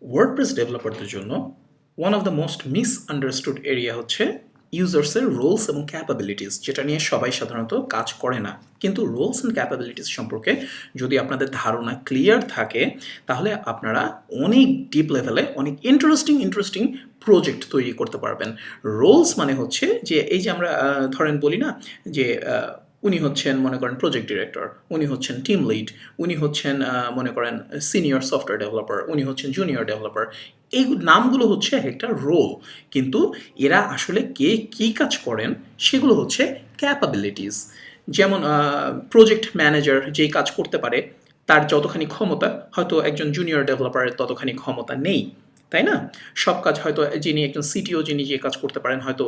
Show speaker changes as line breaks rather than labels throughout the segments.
WordPress ডেভেলপারদের জন্য one of the most misunderstood area হচ্ছে ইউজার্সের Rolle's এবং ক্যাপাবিলিটিস, যেটা নিয়ে সবাই সাধারণত কাজ করে না। কিন্তু রোলস অ্যান্ড ক্যাপাবিলিটিস সম্পর্কে যদি আপনাদের ধারণা ক্লিয়ার থাকে, তাহলে আপনারা অনেক ডিপ লেভেলে অনেক ইন্টারেস্টিং প্রজেক্ট তৈরি করতে পারবেন। রোলস মানে হচ্ছে যে এই যে আমরা ধরেন বলি না যে উনি হচ্ছেন মনে করেন প্রজেক্ট ডিরেক্টর, উনি হচ্ছেন টিম লিড, উনি হচ্ছেন মনে করেন সিনিয়র সফটওয়্যার ডেভেলপার, উনি হচ্ছেন জুনিয়র ডেভেলপার। এই নামগুলো হচ্ছে একটা রোল, কিন্তু এরা আসলে কে কী কাজ করেন সেগুলো হচ্ছে ক্যাপাবিলিটিস। যেমন প্রজেক্ট ম্যানেজার যেই কাজ করতে পারে তার যতখানি ক্ষমতা হয়তো একজন জুনিয়র ডেভেলপারের ততখানি ক্ষমতা নেই, তাই না? সব কাজ হয়তো যিনি একজন সিটিও যিনি যে কাজ করতে পারেন হয়তো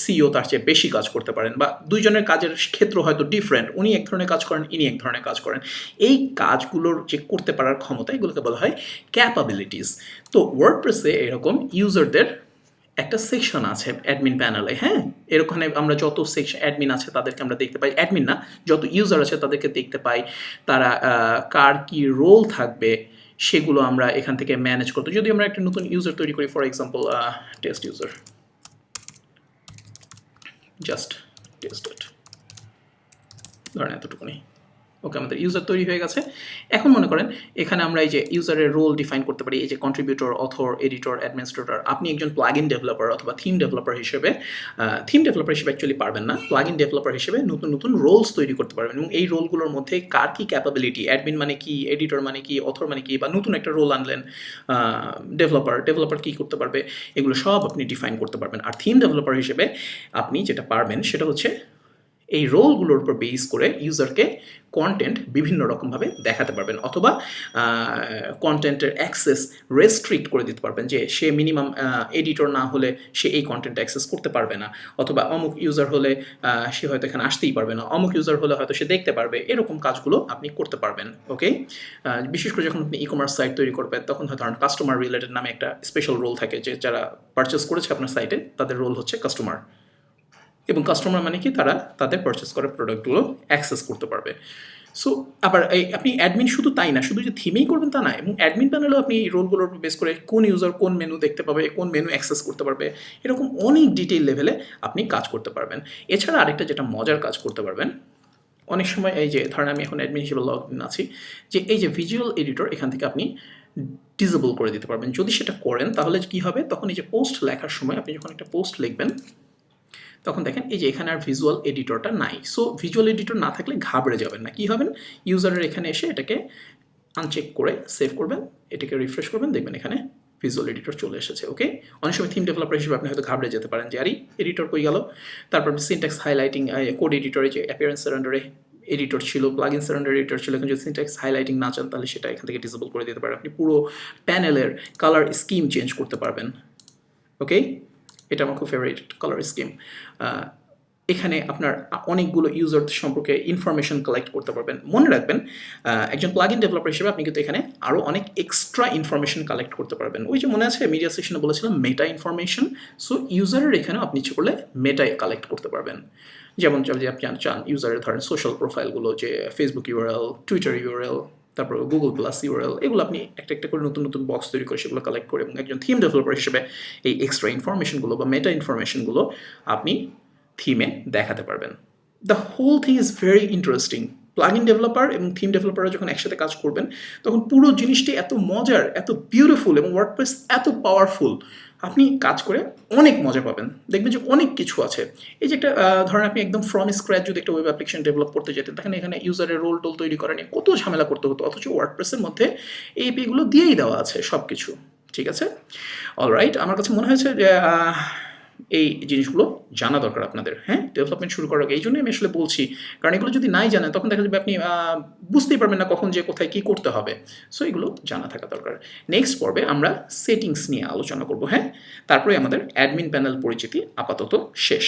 সিইও তার চেয়ে বেশি কাজ করতে পারেন, বা দুইজনের কাজের ক্ষেত্র হয়তো ডিফারেন্ট, উনি এক ধরনের কাজ করেন, ইনি এক ধরনের কাজ করেন। এই কাজগুলোর যে করতে পারার ক্ষমতা, এগুলোকে বলা হয় ক্যাপাবিলিটিস। তো ওয়ার্ডপ্রেসে এরকম ইউজারদের একটা সেকশন আছে অ্যাডমিন প্যানেলে। হ্যাঁ, এরকম আমরা যত সেকশন অ্যাডমিন আছে তাদেরকে আমরা দেখতে পাই, অ্যাডমিন না, যত ইউজার আছে তাদেরকে দেখতে পাই, তারা কার কি রোল থাকবে সেগুলো আমরা এখান থেকে ম্যানেজ করতে। যদি আমরা একটা নতুন ইউজার তৈরি করি, for example test user, just test it, ধরেন এতটুকুনি। ওকে, আমাদের ইউজার তৈরি হয়ে গেছে। এখন মনে করেন এখানে আমরা এই যে ইউজারের রোল ডিফাইন করতে পারি, এই যে কন্ট্রিবিউটর, অথর, এডিটর, অ্যাডমিনিস্ট্রেটর। আপনি একজন প্লাগইন ডেভেলপার অথবা থিম ডেভেলপার হিসেবে অ্যাকচুয়ালি পারবেন না, প্লাগইন ডেভেলপার হিসেবে নতুন রোলস তৈরি করতে পারবেন, এবং এই রোলগুলোর মধ্যে কার কি ক্যাপাবিলিটি, অ্যাডমিন মানে কি, এডিটর মানে কি, অথর মানে কি, বা নতুন একটা রোল আনলেন ডেভেলপার কী করতে পারবে, এগুলো সব আপনি ডিফাইন করতে পারবেন। আর থিম ডেভেলপার হিসেবে আপনি যেটা পারবেন সেটা হচ্ছে এই রোলগুলোর উপর বেস করে ইউজারকে কন্টেন্ট বিভিন্ন রকমভাবে দেখাতে পারবেন, অথবা কন্টেন্টের অ্যাক্সেস রেস্ট্রিক্ট করে দিতে পারবেন, যে সে মিনিমাম এডিটর না হলে সে এই কন্টেন্ট অ্যাক্সেস করতে পারবে না, অথবা অমুক ইউজার হলে সে হয়তো এখানে আসতেই পারবে না, অমুক ইউজার হলে হয়তো সে দেখতে পারবে। এরকম কাজগুলো আপনি করতে পারবেন। ওকে, বিশেষ করে যখন আপনি ই কমার্স সাইট তৈরি করবেন, তখন হয়তো কাস্টমার রিলেটেড নামে একটা স্পেশাল রোল থাকে, যে যারা পারচেস করেছে আপনার সাইটে তাদের রোল হচ্ছে কাস্টমার, এবং কাস্টমার মানে কি, তারা তাদের পারচেস করা প্রোডাক্টগুলো অ্যাক্সেস করতে পারবে। সো আবার আপনি অ্যাডমিন শুধু তাই না, শুধু যে থিমেই করবেন তা না, এবং অ্যাডমিন প্যানেলেও আপনি এই রোলগুলোর উপর বেস করে কোন ইউজার কোন মেনু দেখতে পাবে, কোন মেনু অ্যাক্সেস করতে পারবে, এরকম অনেক ডিটেইল লেভেলে আপনি কাজ করতে পারবেন। এছাড়া আরেকটা যেটা মজার কাজ করতে পারবেন, অনেক সময় এই যে ধরেন আমি এখন অ্যাডমিন হিসেবে লগ ইন আছি, যে এই যে ভিজুয়াল এডিটর এখান থেকে আপনি ডিসেবল করে দিতে পারবেন। যদি সেটা করেন তাহলে কি হবে, তখন এই যে পোস্ট লেখার সময় আপনি যখন একটা পোস্ট লিখবেন, তখন দেখেন এই যে এখানে আর ভিজুয়াল এডিটরটা নাই। সো ভিজুয়াল এডিটর না থাকলে ঘাবড়ে যাবেন না। কী হবেন, ইউজারের এখানে এসে এটাকে আনচেক করে সেভ করবেন, এটাকে রিফ্রেশ করবেন, দেখবেন এখানে ভিজুয়াল এডিটর চলে এসেছে। ওকে, অনেক সময় থিম ডেভেলপার হিসেবে আপনি হয়তো ঘাবড়ে যেতে পারেন যে আরে এডিটর কই গেল। তারপর সিনট্যাক্স হাইলাইটিং, কোড এডিটরে যে অ্যাপিয়ারেন্সের আন্ডারে এডিটর ছিল, প্লাগইনসের আন্ডারে এডিটর ছিল, এখন যদি সিনট্যাক্স হাইলাইটিং না চান তাহলে সেটা এখান থেকে ডিসেবল করে দিতে পারেন। আপনি পুরো প্যানেলের কালার স্কিম চেঞ্জ করতে পারবেন। ওকে, এটা আমার খুব ফেভারিট কালার স্কিম। এখানে আপনার অনেকগুলো ইউজার সম্পর্কে ইনফরমেশন কালেক্ট করতে পারবেন। মনে রাখবেন, একজন প্লাগইন ডেভেলপার হিসেবে আপনি কিন্তু এখানে আরও অনেক এক্সট্রা ইনফরমেশন কালেক্ট করতে পারবেন। ওই যে মনে আছে মিডিয়া সেকশনে বলেছিলাম মেটা ইনফরমেশন। সো ইউজারের এখানেও আপনি ইচ্ছে করলে মেটাই কালেক্ট করতে পারবেন। যেমন যদি আপনি চান ইউজারের ধরেন সোশ্যাল প্রোফাইলগুলো, যে ফেসবুক ইউআরএল, টুইটার ইউআরএল, তারপর গুগল প্লাস ইউআরএল, এগুলো আপনি একটা করে নতুন বক্স তৈরি করে সেগুলো কালেক্ট করে, এবং একজন থিম ডেভেলপার হিসেবে এই এক্সট্রা ইনফরমেশনগুলো বা মেটা ইনফরমেশনগুলো আপনি থিমে দেখাতে পারবেন। The whole thing is very interesting. Plugin developer এবং থিম ডেভেলপাররা যখন একসাথে কাজ করবেন, তখন পুরো জিনিসটি এত মজার, এত বিউটিফুল, এবং ওয়ার্ডপ্রেস এত পাওয়ারফুল, আপনি কাজ করে অনেক মজা পাবেন। দেখবেন যে অনেক কিছু আছে। এই যে একটা ধরেন আপনি একদম ফ্রম স্ক্র্যাচ যদি একটা ওয়েব অ্যাপ্লিকেশন ডেভেলপ করতে যেতেন, তখন এখানে ইউজারের রোল টোল তৈরি করা নিয়ে কত ঝামেলা করতে হতো, অথচ ওয়ার্ডপ্রেসের মধ্যে এই এপিগুলো দিয়েই দেওয়া আছে সব কিছু। ঠিক আছে, অলরাইট, আমার কাছে মনে হয়েছে যে এই জিনিসগুলো জানা দরকার আপনাদের। হ্যাঁ, ডেভেলপমেন্ট শুরু করার আগে এই জন্যই আমি আসলে বলছি, কারণ এগুলো যদি নাই জানেন তখন দেখা যাবে আপনি বুঝতেই পারবেন না কখন যে কোথায় কী করতে হবে। সো এগুলো জানা থাকা দরকার। নেক্সট পর্বে আমরা সেটিংস নিয়ে আলোচনা করব। হ্যাঁ, তারপরে আমাদের অ্যাডমিন প্যানেল পরিচিতি আপাতত শেষ।